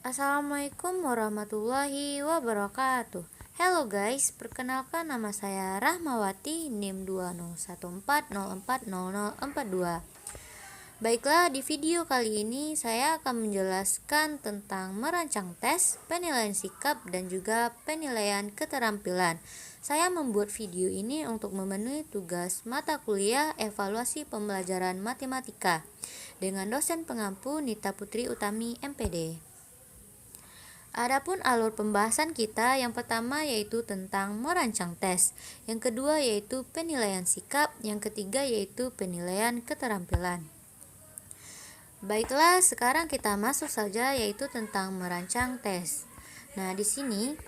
Assalamualaikum warahmatullahi wabarakatuh. Hello guys, perkenalkan nama saya Rahmawati NIM 20140400042. Baiklah, di video kali ini saya akan menjelaskan tentang merancang tes, penilaian sikap, dan juga penilaian keterampilan. Saya membuat video ini untuk memenuhi tugas mata kuliah evaluasi pembelajaran matematika dengan dosen pengampu Nita Putri Utami MPD. Adapun alur pembahasan kita, yang pertama yaitu tentang merancang tes, yang kedua yaitu penilaian sikap, yang ketiga yaitu penilaian keterampilan. Baiklah, sekarang kita masuk saja yaitu tentang merancang tes. Nah, di sini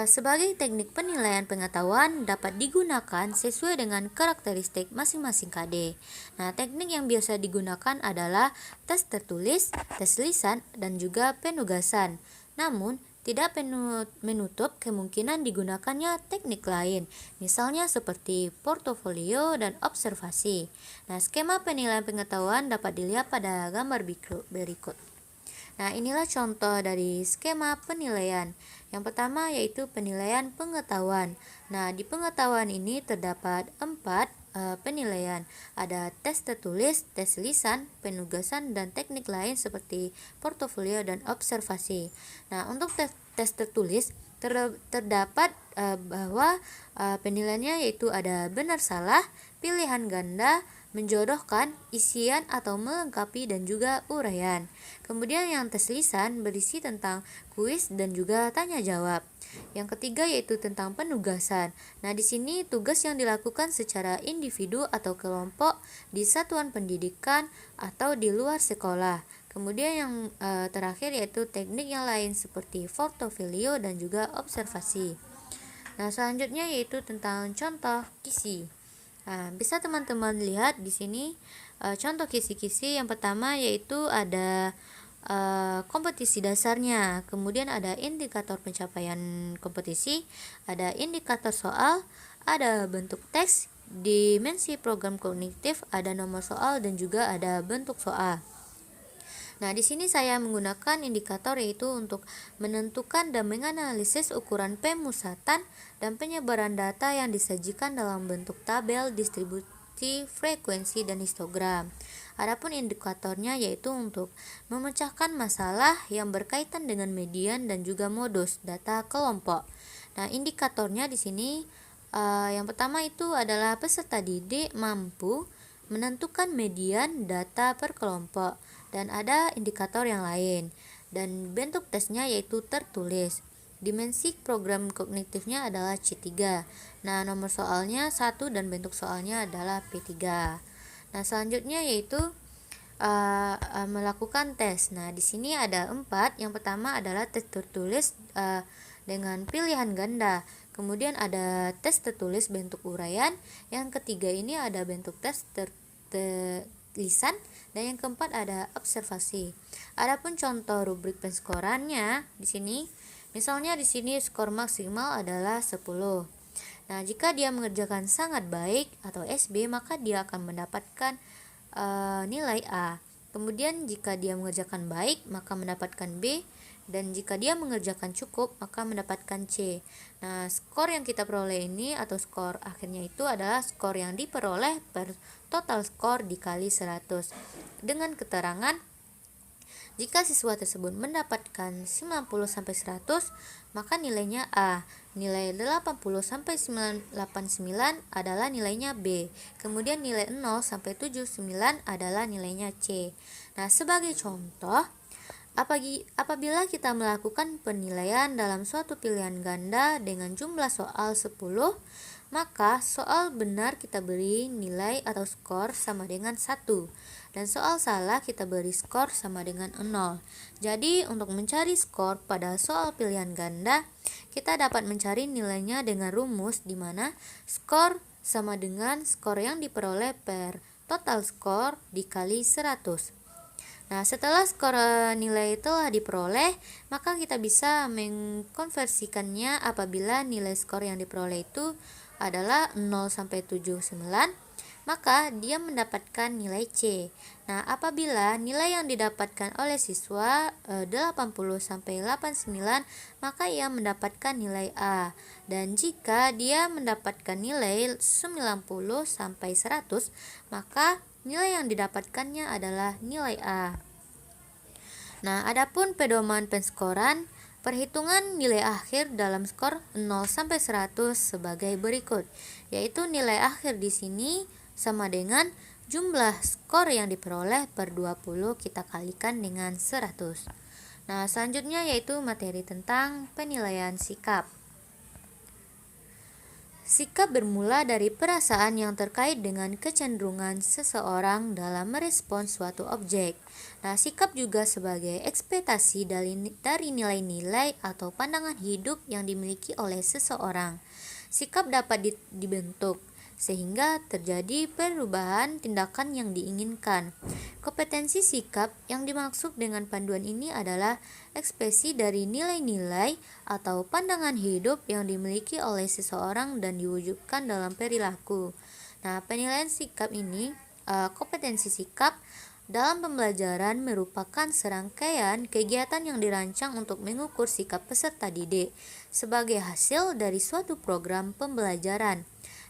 sebagai teknik penilaian pengetahuan dapat digunakan sesuai dengan karakteristik masing-masing KD. Nah, teknik yang biasa digunakan adalah tes tertulis, tes lisan, dan juga penugasan. Namun, tidak menutup kemungkinan digunakannya teknik lain, misalnya seperti portofolio dan observasi. Nah, skema penilaian pengetahuan dapat dilihat pada gambar berikut. Nah, inilah contoh dari skema penilaian. Yang pertama yaitu penilaian pengetahuan. Nah, di pengetahuan ini terdapat 4 penilaian. Ada tes tertulis, tes lisan, penugasan, dan teknik lain seperti portofolio dan observasi. Nah, untuk tes tertulis terdapat bahwa penilaiannya yaitu ada benar salah, pilihan ganda, menjodohkan, isian atau melengkapi, dan juga uraian. Kemudian yang tes lisan berisi tentang kuis dan juga tanya jawab. Yang ketiga yaitu tentang penugasan. Nah, di sini tugas yang dilakukan secara individu atau kelompok di satuan pendidikan atau di luar sekolah. Kemudian yang terakhir yaitu teknik yang lain seperti portofolio dan juga observasi. Nah, selanjutnya yaitu tentang contoh kisi. Nah, bisa teman-teman lihat di sini contoh kisi-kisi. Yang pertama yaitu ada kompetisi dasarnya, kemudian ada indikator pencapaian kompetisi, ada indikator soal, ada bentuk teks, dimensi program kognitif, ada nomor soal, dan juga ada bentuk soal. Nah, di sini saya menggunakan indikator yaitu untuk menentukan dan menganalisis ukuran pemusatan dan penyebaran data yang disajikan dalam bentuk tabel, distribusi, frekuensi, dan histogram. Adapun indikatornya yaitu untuk memecahkan masalah yang berkaitan dengan median dan juga modus data kelompok. Nah, indikatornya di sini yang pertama itu adalah peserta didik mampu menentukan median data per kelompok, dan ada indikator yang lain. Dan bentuk tesnya yaitu tertulis. Dimensi program kognitifnya adalah C3. Nah, nomor soalnya 1 dan bentuk soalnya adalah P3. Nah, selanjutnya yaitu melakukan tes. Nah, di sini ada 4. Yang pertama adalah tes tertulis dengan pilihan ganda. Kemudian ada tes tertulis bentuk uraian. Yang ketiga ini ada bentuk tes lisan, dan yang keempat ada observasi. Adapun contoh rubrik penskorannya di sini, misalnya di sini skor maksimal adalah 10. Nah, jika dia mengerjakan sangat baik atau SB, maka dia akan mendapatkan nilai A. Kemudian jika dia mengerjakan baik, maka mendapatkan B, dan jika dia mengerjakan cukup, maka mendapatkan C. Nah, skor yang kita peroleh ini atau skor akhirnya itu adalah skor yang diperoleh per total skor dikali 100 dengan keterangan jika siswa tersebut mendapatkan 90-100, maka nilainya A. Nilai 80-989 adalah nilainya B. Kemudian nilai 0-79 adalah nilainya C. Nah, sebagai contoh, apabila kita melakukan penilaian dalam suatu pilihan ganda dengan jumlah soal 10, maka soal benar kita beri nilai atau skor sama dengan 1, dan soal salah kita beri skor sama dengan 0. Jadi, untuk mencari skor pada soal pilihan ganda, kita dapat mencari nilainya dengan rumus di mana skor sama dengan skor yang diperoleh per total skor dikali 100. Nah, setelah skor nilai telah diperoleh, maka kita bisa mengkonversikannya apabila nilai skor yang diperoleh itu adalah 0-79 maka dia mendapatkan nilai C. Nah, apabila nilai yang didapatkan oleh siswa 80 sampai 89, maka ia mendapatkan nilai A. Dan jika dia mendapatkan nilai 90 sampai 100, maka nilai yang didapatkannya adalah nilai A. Nah, adapun pedoman penskoran, perhitungan nilai akhir dalam skor 0 sampai 100 sebagai berikut, yaitu nilai akhir di sini sama dengan jumlah skor yang diperoleh per 20 kita kalikan dengan 100. Nah, selanjutnya yaitu materi tentang penilaian sikap. Sikap bermula dari perasaan yang terkait dengan kecenderungan seseorang dalam merespons suatu objek. Nah, sikap juga sebagai ekspektasi dari nilai-nilai atau pandangan hidup yang dimiliki oleh seseorang. Sikap dapat dibentuk sehingga terjadi perubahan tindakan yang diinginkan. Kompetensi sikap yang dimaksud dengan panduan ini adalah ekspresi dari nilai-nilai atau pandangan hidup yang dimiliki oleh seseorang dan diwujudkan dalam perilaku. Nah, penilaian sikap ini, kompetensi sikap dalam pembelajaran merupakan serangkaian kegiatan yang dirancang untuk mengukur sikap peserta didik sebagai hasil dari suatu program pembelajaran.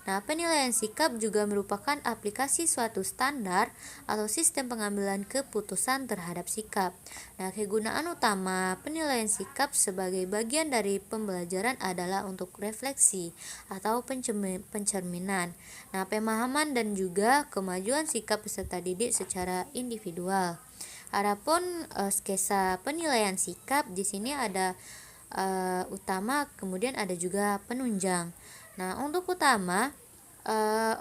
Nah, penilaian sikap juga merupakan aplikasi suatu standar atau sistem pengambilan keputusan terhadap sikap. Nah, kegunaan utama penilaian sikap sebagai bagian dari pembelajaran adalah untuk refleksi atau pencerminan. Nah, pemahaman dan juga kemajuan sikap peserta didik secara individual. Adapun skema penilaian sikap di sini ada utama, kemudian ada juga penunjang. Nah, untuk utama,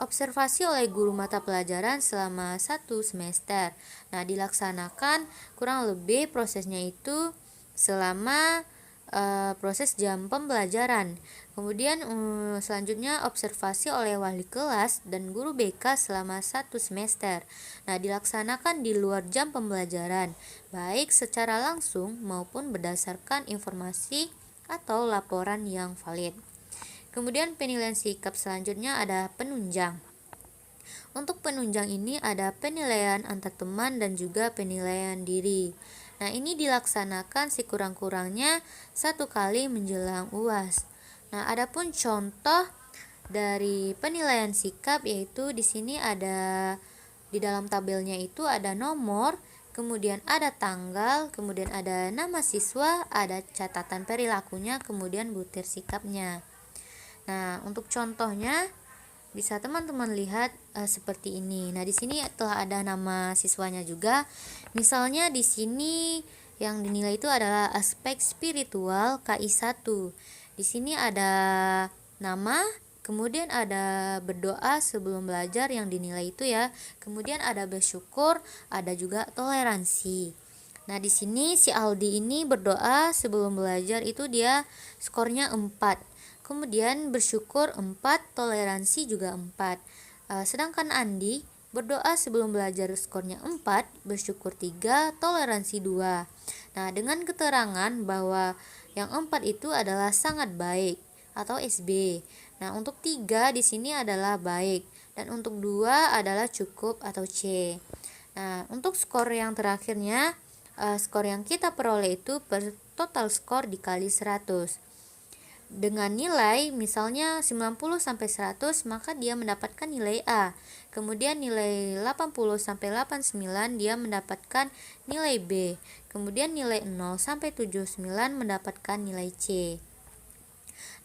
observasi oleh guru mata pelajaran selama 1 semester. Nah, dilaksanakan kurang lebih prosesnya itu selama proses jam pembelajaran. Kemudian selanjutnya observasi oleh wali kelas dan guru BK selama 1 semester. Nah, dilaksanakan di luar jam pembelajaran, baik secara langsung maupun berdasarkan informasi atau laporan yang valid. Kemudian penilaian sikap selanjutnya ada penunjang. Untuk penunjang ini ada penilaian antar teman dan juga penilaian diri. Nah, ini dilaksanakan sekurang-kurangnya 1 kali menjelang UAS. Nah, adapun contoh dari penilaian sikap yaitu di sini ada di dalam tabelnya itu ada nomor, kemudian ada tanggal, kemudian ada nama siswa, ada catatan perilakunya, kemudian butir sikapnya. Nah, untuk contohnya bisa teman-teman lihat seperti ini. Nah, di sini telah ada nama siswanya juga. Misalnya di sini yang dinilai itu adalah aspek spiritual KI1. Di sini ada nama, kemudian ada berdoa sebelum belajar yang dinilai itu ya. Kemudian ada bersyukur, ada juga toleransi. Nah, di sini si Aldi ini berdoa sebelum belajar itu dia skornya 4. Kemudian bersyukur 4, toleransi juga 4. Sedangkan Andi berdoa sebelum belajar skornya 4, bersyukur 3, toleransi 2. Nah, dengan keterangan bahwa yang 4 itu adalah sangat baik atau SB. Nah, untuk 3 di sini adalah baik dan untuk 2 adalah cukup atau C. Nah, untuk skor yang terakhirnya, skor yang kita peroleh itu per total skor dikali 100. Dengan nilai misalnya 90 sampai 100, maka dia mendapatkan nilai A. Kemudian nilai 80 sampai 89 dia mendapatkan nilai B. Kemudian nilai 0 sampai 79 mendapatkan nilai C.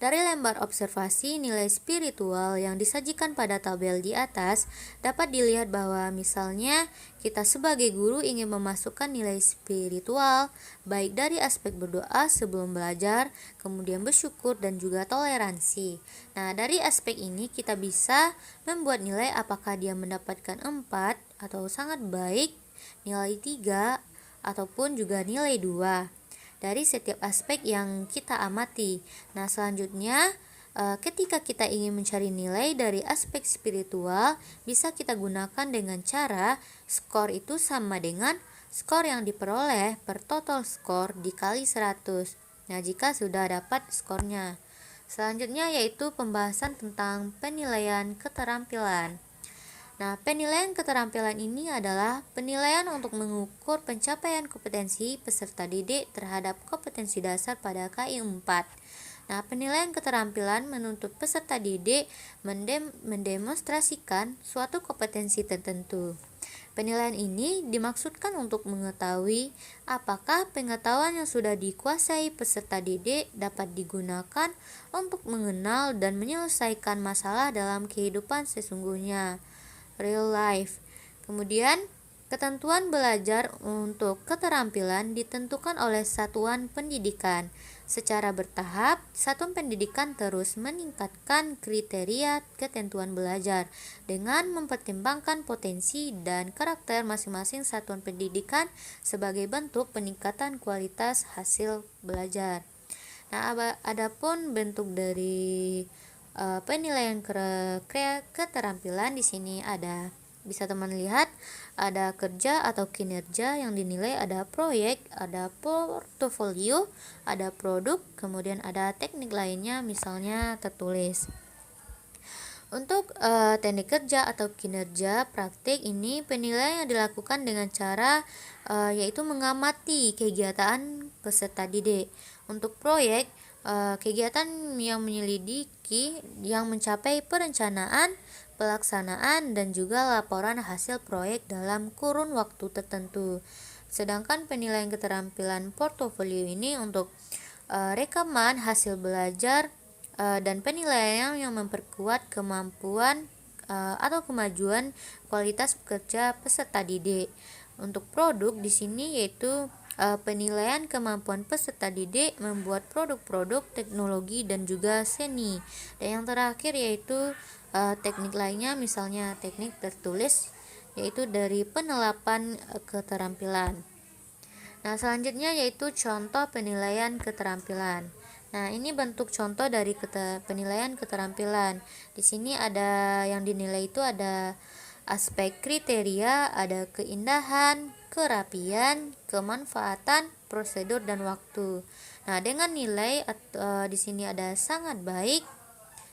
Dari lembar observasi nilai spiritual yang disajikan pada tabel di atas, dapat dilihat bahwa misalnya kita sebagai guru ingin memasukkan nilai spiritual baik dari aspek berdoa sebelum belajar, kemudian bersyukur dan juga toleransi. Nah, dari aspek ini kita bisa membuat nilai apakah dia mendapatkan 4 atau sangat baik, nilai 3 ataupun juga nilai 2. Dari setiap aspek yang kita amati. Nah, selanjutnya ketika kita ingin mencari nilai dari aspek spiritual, bisa kita gunakan dengan cara skor itu sama dengan skor yang diperoleh per total skor dikali 100. Nah, jika sudah dapat skornya. Selanjutnya yaitu pembahasan tentang penilaian keterampilan. Nah, penilaian keterampilan ini adalah penilaian untuk mengukur pencapaian kompetensi peserta didik terhadap kompetensi dasar pada KI 4. Nah, penilaian keterampilan menuntut peserta didik mendemonstrasikan suatu kompetensi tertentu. Penilaian ini dimaksudkan untuk mengetahui apakah pengetahuan yang sudah dikuasai peserta didik dapat digunakan untuk mengenal dan menyelesaikan masalah dalam kehidupan sesungguhnya, real life. Kemudian, ketentuan belajar untuk keterampilan ditentukan oleh satuan pendidikan. Secara bertahap, satuan pendidikan terus meningkatkan kriteria ketentuan belajar dengan mempertimbangkan potensi dan karakter masing-masing satuan pendidikan sebagai bentuk peningkatan kualitas hasil belajar. Nah, adapun bentuk dari penilaian keterampilan di sini bisa teman lihat ada kerja atau kinerja yang dinilai, ada proyek, ada portofolio, ada produk, kemudian ada teknik lainnya misalnya tertulis. Untuk teknik kerja atau kinerja praktik ini penilaian yang dilakukan dengan cara yaitu mengamati kegiatan peserta didik. Untuk proyek, kegiatan yang menyelidiki yang mencapai perencanaan, pelaksanaan, dan juga laporan hasil proyek dalam kurun waktu tertentu. Sedangkan penilaian keterampilan portofolio ini untuk rekaman hasil belajar dan penilaian yang memperkuat kemampuan atau kemajuan kualitas pekerja peserta didik. Untuk produk di sini yaitu penilaian kemampuan peserta didik membuat produk-produk teknologi dan juga seni. Dan yang terakhir yaitu teknik lainnya, misalnya teknik tertulis, yaitu dari penerapan keterampilan. Nah, selanjutnya yaitu contoh penilaian keterampilan. Nah, ini bentuk contoh dari penilaian keterampilan. Di sini ada yang dinilai itu ada aspek kriteria, ada keindahan, kerapian, kemanfaatan, prosedur, dan waktu. Nah, dengan nilai di sini ada sangat baik,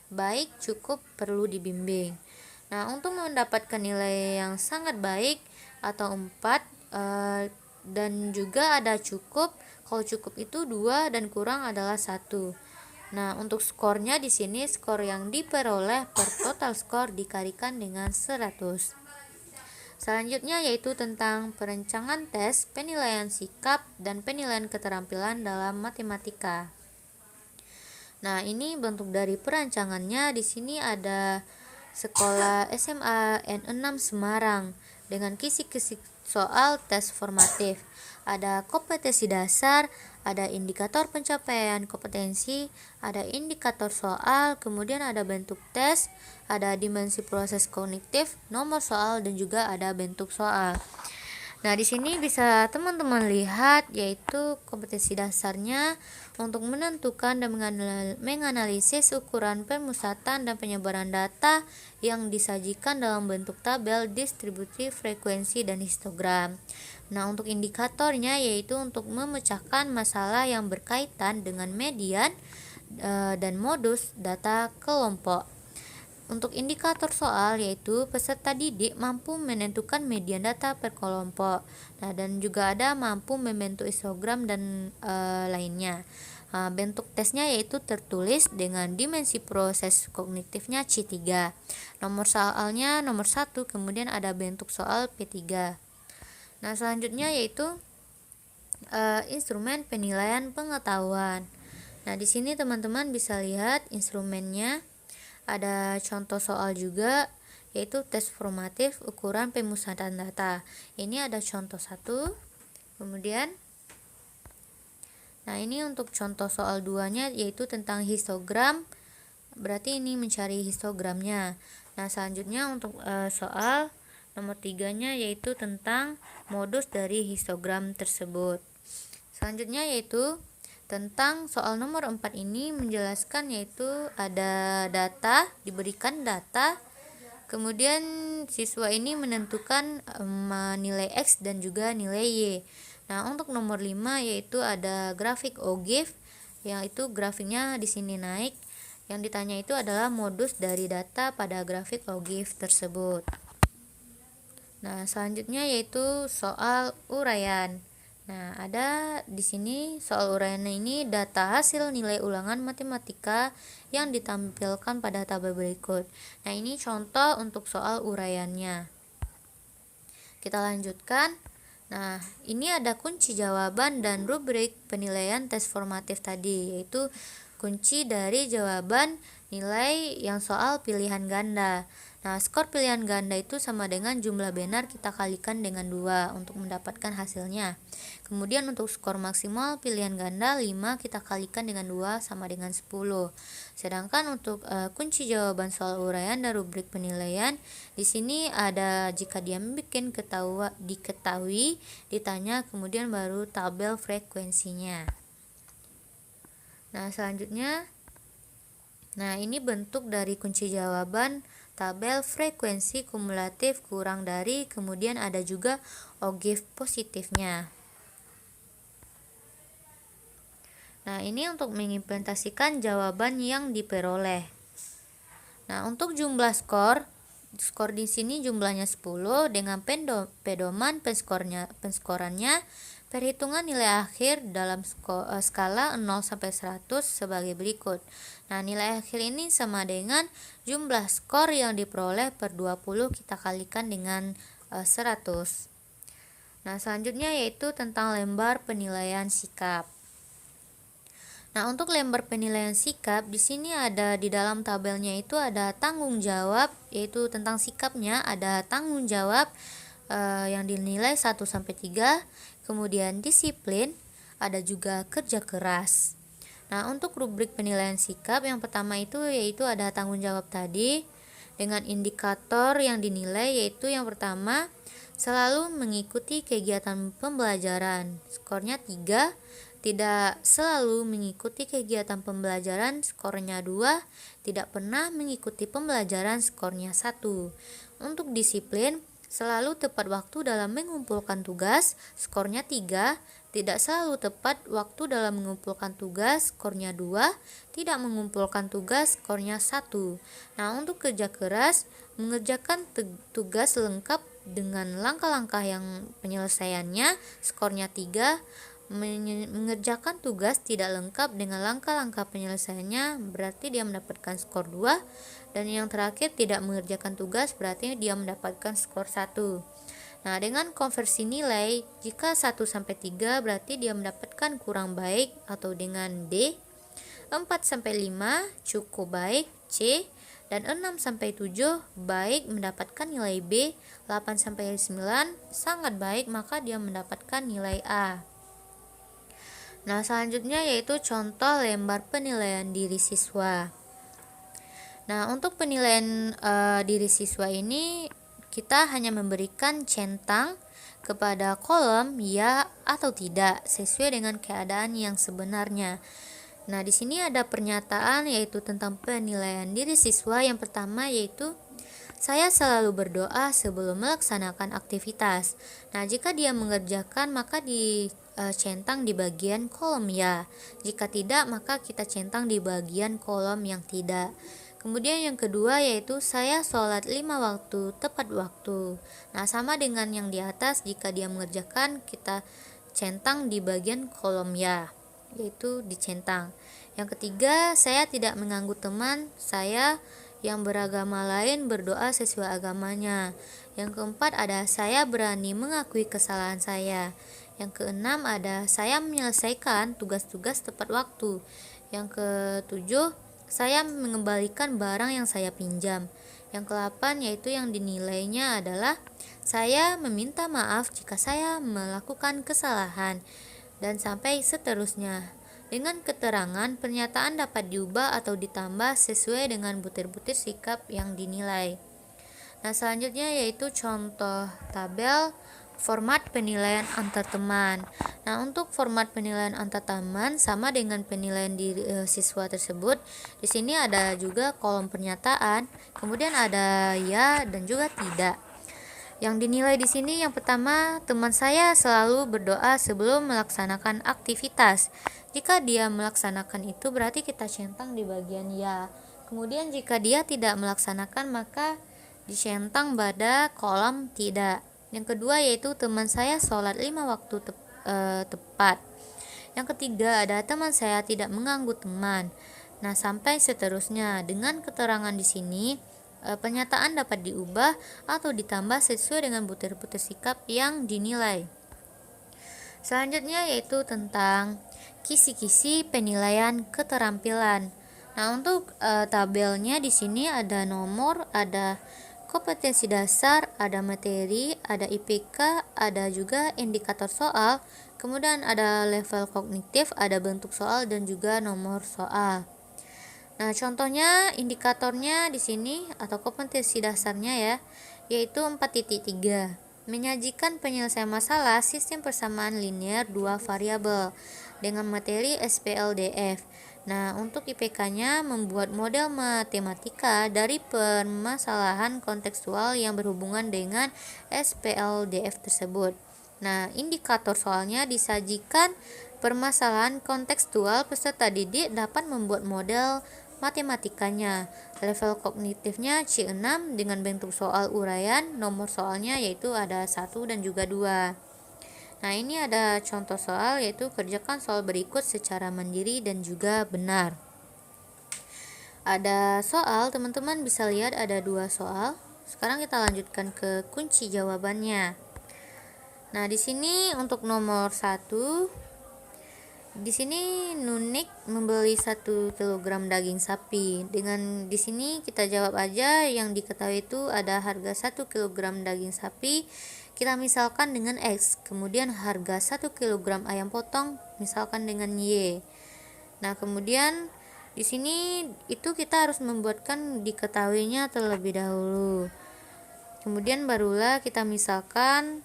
baik, cukup, perlu dibimbing. Nah, untuk mendapatkan nilai yang sangat baik atau 4 dan juga ada cukup. Kalau cukup itu 2 dan kurang adalah 1. Nah, untuk skornya di sini skor yang diperoleh per total skor dikalikan dengan 100. Selanjutnya yaitu tentang perencanaan tes, penilaian sikap, dan penilaian keterampilan dalam matematika. Nah, ini bentuk dari perancangannya. Di sini ada Sekolah SMA N6 Semarang dengan kisi-kisi soal tes formatif. Ada kompetensi dasar, ada indikator pencapaian kompetensi, ada indikator soal, kemudian ada bentuk tes, ada dimensi proses kognitif, nomor soal, dan juga ada bentuk soal. Nah, di sini bisa teman-teman lihat yaitu kompetensi dasarnya untuk menentukan dan menganalisis ukuran pemusatan dan penyebaran data yang disajikan dalam bentuk tabel, distribusi, frekuensi, dan histogram. Nah, untuk indikatornya yaitu untuk memecahkan masalah yang berkaitan dengan median dan modus data kelompok. Untuk indikator soal yaitu peserta didik mampu menentukan median data per kelompok. Nah, dan juga ada mampu membentuk histogram dan lainnya. Bentuk tesnya yaitu tertulis dengan dimensi proses kognitifnya C3. Nomor soalnya nomor 1, kemudian ada bentuk soal P3. Nah, selanjutnya yaitu instrumen penilaian pengetahuan. Nah, di sini teman-teman bisa lihat instrumennya. Ada contoh soal juga yaitu tes formatif ukuran pemusatan data. Ini ada contoh 1. Kemudian ini untuk contoh soal 2-nya yaitu tentang histogram. Berarti ini mencari histogramnya. Nah, selanjutnya untuk soal nomor 3-nya yaitu tentang modus dari histogram tersebut. Selanjutnya yaitu tentang soal nomor 4 ini menjelaskan yaitu ada data, diberikan data, kemudian siswa ini menentukan nilai X dan juga nilai Y. Nah, untuk nomor 5 yaitu ada grafik OGIF, yaitu grafiknya di sini naik. Yang ditanya itu adalah modus dari data pada grafik OGIF tersebut. Nah, selanjutnya yaitu soal uraian. Nah, ada di sini soal uraian ini data hasil nilai ulangan matematika yang ditampilkan pada tabel berikut. Nah, ini contoh untuk soal uraiannya. Kita lanjutkan. Nah, ini ada kunci jawaban dan rubrik penilaian tes formatif tadi, yaitu kunci dari jawaban nilai yang soal pilihan ganda. Nah, skor pilihan ganda itu sama dengan jumlah benar kita kalikan dengan 2 untuk mendapatkan hasilnya. Kemudian untuk skor maksimal pilihan ganda 5 kita kalikan dengan 2 sama dengan 10. Sedangkan untuk kunci jawaban soal uraian dan rubrik penilaian, di sini ada jika dia bikin diketahui, ditanya, kemudian baru tabel frekuensinya. Nah, selanjutnya, ini bentuk dari kunci jawaban tabel frekuensi kumulatif kurang dari, kemudian ada juga ogive positifnya. Nah, ini untuk mengimplementasikan jawaban yang diperoleh. Nah, untuk jumlah skor di sini jumlahnya 10 dengan pedoman penskorannya perhitungan nilai akhir dalam skala 0 sampai 100 sebagai berikut. Nah, nilai akhir ini sama dengan jumlah skor yang diperoleh per 20 kita kalikan dengan 100. Nah, selanjutnya yaitu tentang lembar penilaian sikap. Nah, untuk lembar penilaian sikap di sini ada di dalam tabelnya itu ada tanggung jawab, yaitu tentang sikapnya ada tanggung jawab yang dinilai 1 sampai 3, kemudian disiplin, ada juga kerja keras. Nah, untuk rubrik penilaian sikap yang pertama itu yaitu ada tanggung jawab tadi dengan indikator yang dinilai, yaitu yang pertama selalu mengikuti kegiatan pembelajaran, skornya 3. Tidak selalu mengikuti kegiatan pembelajaran, skornya 2. Tidak pernah mengikuti pembelajaran, skornya 1. Untuk disiplin, selalu tepat waktu dalam mengumpulkan tugas, skornya 3. Tidak selalu tepat waktu dalam mengumpulkan tugas, skornya 2. Tidak mengumpulkan tugas, skornya 1. Nah, untuk kerja keras, mengerjakan tugas lengkap dengan langkah-langkah yang penyelesaiannya, skornya 3. Mengerjakan tugas tidak lengkap dengan langkah-langkah penyelesaiannya, berarti dia mendapatkan skor 2. Dan yang terakhir, tidak mengerjakan tugas, berarti dia mendapatkan skor 1. Nah, dengan konversi nilai, jika 1 sampai 3 berarti dia mendapatkan kurang baik atau dengan D, 4 sampai 5 cukup baik C, dan 6 sampai 7 baik mendapatkan nilai B, 8 sampai 9 sangat baik maka dia mendapatkan nilai A. Nah, selanjutnya yaitu contoh lembar penilaian diri siswa. Nah, untuk penilaian diri siswa ini kita hanya memberikan centang kepada kolom ya atau tidak sesuai dengan keadaan yang sebenarnya. Nah, di sini ada pernyataan yaitu tentang penilaian diri siswa. Yang pertama yaitu saya selalu berdoa sebelum melaksanakan aktivitas. Nah, jika dia mengerjakan maka centang di bagian kolom ya. Jika tidak maka kita centang di bagian kolom yang tidak. Kemudian yang kedua yaitu saya sholat 5 waktu tepat waktu. Nah, sama dengan yang di atas, jika dia mengerjakan kita centang di bagian kolom ya, yaitu dicentang. Yang ketiga, saya tidak mengganggu teman saya yang beragama lain berdoa sesuai agamanya. Yang keempat ada saya berani mengakui kesalahan saya. Yang keenam ada saya menyelesaikan tugas-tugas tepat waktu. Yang ketujuh, saya mengembalikan barang yang saya pinjam. Yang ke-8 yaitu yang dinilainya adalah saya meminta maaf jika saya melakukan kesalahan, dan sampai seterusnya. Dengan keterangan, pernyataan dapat diubah atau ditambah sesuai dengan butir-butir sikap yang dinilai. Nah, selanjutnya yaitu contoh tabel format penilaian antar teman. Nah, untuk format penilaian antar teman sama dengan penilaian diri siswa tersebut. Di sini ada juga kolom pernyataan, kemudian ada ya dan juga tidak. Yang dinilai di sini yang pertama, teman saya selalu berdoa sebelum melaksanakan aktivitas. Jika dia melaksanakan itu berarti kita centang di bagian ya. Kemudian jika dia tidak melaksanakan maka dicentang pada kolom tidak. Yang kedua yaitu teman saya sholat 5 waktu tepat. Yang ketiga ada teman saya tidak mengganggu teman. Nah, sampai seterusnya. Dengan keterangan di sini, pernyataan dapat diubah atau ditambah sesuai dengan butir-butir sikap yang dinilai. Selanjutnya yaitu tentang kisi-kisi penilaian keterampilan. Nah, untuk tabelnya di sini ada nomor, ada kompetensi dasar, ada materi, ada IPK, ada juga indikator soal, kemudian ada level kognitif, ada bentuk soal dan juga nomor soal. Nah, contohnya indikatornya di sini atau kompetensi dasarnya ya, yaitu 4.3. Menyajikan penyelesaian masalah sistem persamaan linear dua variabel dengan materi SPLDF. Nah, untuk IPK-nya membuat model matematika dari permasalahan kontekstual yang berhubungan dengan SPLDF tersebut. Nah, indikator soalnya disajikan permasalahan kontekstual, peserta didik dapat membuat model matematikanya. Level kognitifnya C6 dengan bentuk soal uraian, nomor soalnya yaitu ada 1 dan juga 2. Nah, ini ada contoh soal yaitu kerjakan soal berikut secara mandiri dan juga benar. Ada soal, teman-teman bisa lihat ada 2 soal. Sekarang kita lanjutkan ke kunci jawabannya. Nah, di sini untuk nomor 1, di sini Nunik membeli 1 kg daging sapi. Dengan di sini kita jawab aja, yang diketahui itu ada harga 1 kg daging sapi. Kita misalkan dengan X. Kemudian harga 1 kg ayam potong misalkan dengan Y. Nah, kemudian di sini itu kita harus membuatkan diketahuinya terlebih dahulu. Kemudian barulah kita misalkan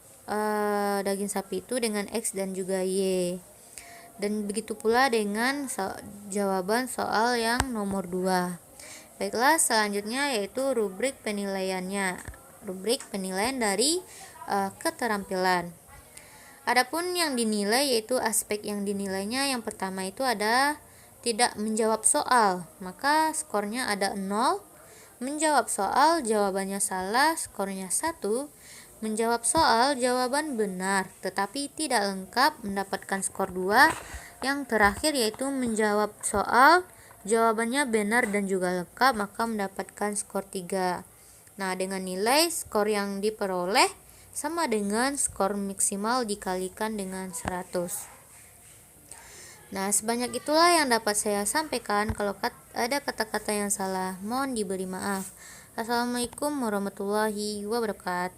daging sapi itu dengan X dan juga Y. Dan begitu pula dengan jawaban soal yang nomor 2. Baiklah, selanjutnya yaitu rubrik penilaiannya. Rubrik penilaian dari keterampilan. Adapun yang dinilai yaitu aspek yang dinilainya. Yang pertama itu ada tidak menjawab soal, maka skornya ada 0. Menjawab soal, jawabannya salah, skornya 1. Menjawab soal, jawaban benar tetapi tidak lengkap, mendapatkan skor 2. Yang terakhir yaitu menjawab soal, jawabannya benar dan juga lengkap, maka mendapatkan skor 3. Nah, dengan nilai skor yang diperoleh sama dengan skor maksimal dikalikan dengan 100. Nah, sebanyak itulah yang dapat saya sampaikan. Kalau ada kata-kata yang salah, mohon diberi maaf. Assalamualaikum warahmatullahi wabarakatuh.